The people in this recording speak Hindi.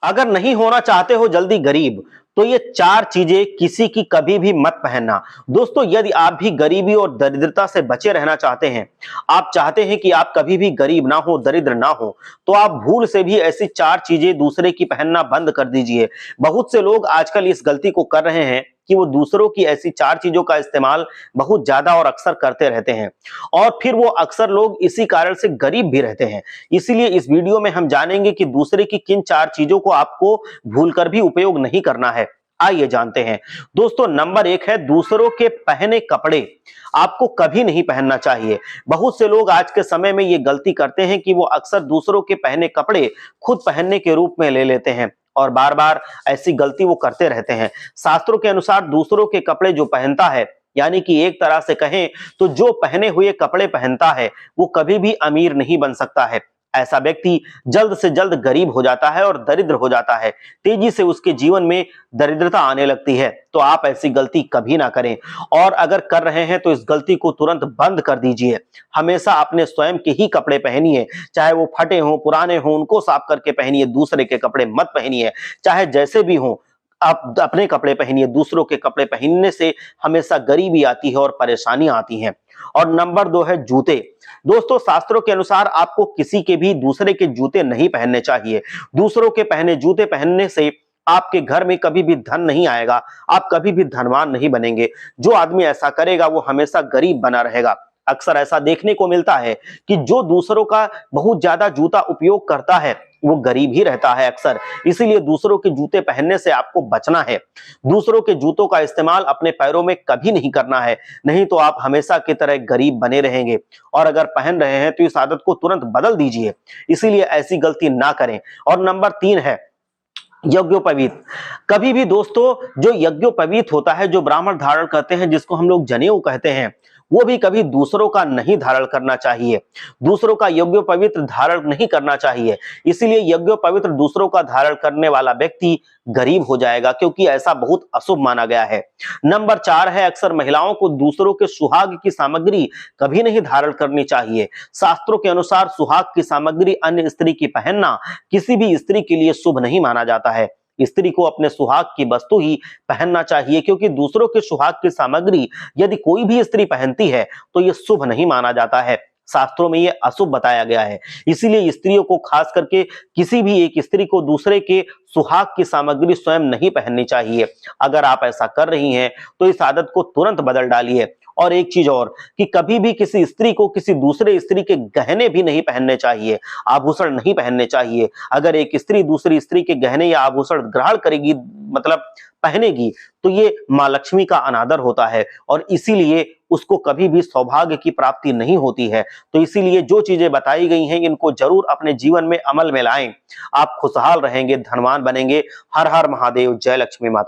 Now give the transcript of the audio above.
अगर नहीं होना चाहते हो जल्दी गरीब, तो ये 4 चीजें किसी की कभी भी मत पहनना। दोस्तों, यदि आप भी गरीबी और दरिद्रता से बचे रहना चाहते हैं, आप चाहते हैं कि आप कभी भी गरीब ना हो, दरिद्र ना हो, तो आप भूल से भी ऐसी 4 चीजें दूसरे की पहनना बंद कर दीजिए। बहुत से लोग आजकल इस गलती को कर रहे हैं कि वो दूसरों की ऐसी 4 चीजों का इस्तेमाल बहुत ज्यादा और अक्सर करते रहते हैं, और फिर वो अक्सर लोग इसी कारण से गरीब भी रहते हैं। इसीलिए इस वीडियो में हम जानेंगे कि दूसरे की किन 4 चीजों को आपको भूलकर भी उपयोग नहीं करना है। आइए जानते हैं। दोस्तों, नंबर 1 है दूसरों के पहने कपड़े आपको कभी नहीं पहनना चाहिए। बहुत से लोग आज के समय में ये गलती करते हैं कि वो अक्सर दूसरों के पहने कपड़े खुद पहनने के रूप में ले लेते हैं और बार-बार ऐसी गलती वो करते रहते हैं। शास्त्रों के अनुसार दूसरों के कपड़े जो पहनता है, यानी कि एक तरह से कहें तो जो पहने हुए कपड़े पहनता है, वो कभी भी अमीर नहीं बन सकता है। ऐसा व्यक्ति जल्द से जल्द गरीब हो जाता है और दरिद्र हो जाता है। तेजी से उसके जीवन में दरिद्रता आने लगती है। तो आप ऐसी गलती कभी ना करें, और अगर कर रहे हैं तो इस गलती को तुरंत बंद कर दीजिए। हमेशा अपने स्वयं के ही कपड़े पहनिए, चाहे वो फटे हों, पुराने हों, उनको साफ करके पहनिए, दूसरे के कपड़े मत पहनिए। चाहे जैसे भी हों, आप अपने कपड़े पहनिए। दूसरों के कपड़े पहनने से हमेशा गरीबी आती है और परेशानियां आती हैं। और नंबर 2 है जूते। दोस्तों, शास्त्रों के अनुसार आपको किसी के भी दूसरे के जूते नहीं पहनने चाहिए। दूसरों के पहने जूते पहनने से आपके घर में कभी भी धन नहीं आएगा, आप कभी भी धनवान नहीं बनेंगे। जो आदमी ऐसा करेगा वो हमेशा गरीब बना रहेगा। अक्सर ऐसा देखने को मिलता है कि जो दूसरों का बहुत ज्यादा जूता उपयोग करता है, वो गरीब ही रहता है अक्सर। इसीलिए दूसरों के जूते पहनने से आपको बचना है। दूसरों के जूतों का इस्तेमाल अपने पैरों में कभी नहीं करना है, नहीं तो आप हमेशा की तरह गरीब बने रहेंगे। और अगर पहन रहे हैं तो इस आदत को तुरंत बदल दीजिए। इसीलिए ऐसी गलती ना करें। और नंबर 3 है यज्ञोपवीत। कभी भी दोस्तों, जो यज्ञोपवीत होता है, जो ब्राह्मण धारण करते हैं, जिसको हम लोग जनेऊ कहते हैं, वो भी कभी दूसरों का नहीं धारण करना चाहिए। दूसरों का यज्ञोपवीत धारण नहीं करना चाहिए। इसीलिए यज्ञोपवीत दूसरों का धारण करने वाला व्यक्ति गरीब हो जाएगा, क्योंकि ऐसा बहुत अशुभ माना गया है। नंबर 4 है अक्सर महिलाओं को दूसरों के सुहाग की सामग्री कभी नहीं धारण करनी चाहिए। शास्त्रों के अनुसार सुहाग की सामग्री अन्य स्त्री की पहनना किसी भी स्त्री के लिए शुभ नहीं माना जाता है। स्त्री को अपने सुहाग की वस्तु ही पहनना चाहिए, क्योंकि दूसरों के सुहाग की सामग्री यदि कोई भी स्त्री पहनती है तो यह शुभ नहीं माना जाता है। शास्त्रों में यह अशुभ बताया गया है। इसीलिए स्त्रियों को, खास करके किसी भी एक स्त्री को, दूसरे के सुहाग की सामग्री स्वयं नहीं पहननी चाहिए। अगर आप ऐसा कर रही हैं तो इस आदत को तुरंत बदल डालिए। और एक चीज और, कि कभी भी किसी स्त्री को किसी दूसरे स्त्री के गहने भी नहीं पहनने चाहिए, आभूषण नहीं पहनने चाहिए। अगर एक स्त्री दूसरी स्त्री के गहने या आभूषण ग्रहण करेगी, मतलब पहनेगी, तो ये मां लक्ष्मी का अनादर होता है और इसीलिए उसको कभी भी सौभाग्य की प्राप्ति नहीं होती है। तो इसीलिए जो चीजें बताई गई हैं, इनको जरूर अपने जीवन में अमल में लाएं। आप खुशहाल रहेंगे, धनवान बनेंगे। हर हर महादेव। जय लक्ष्मी माता।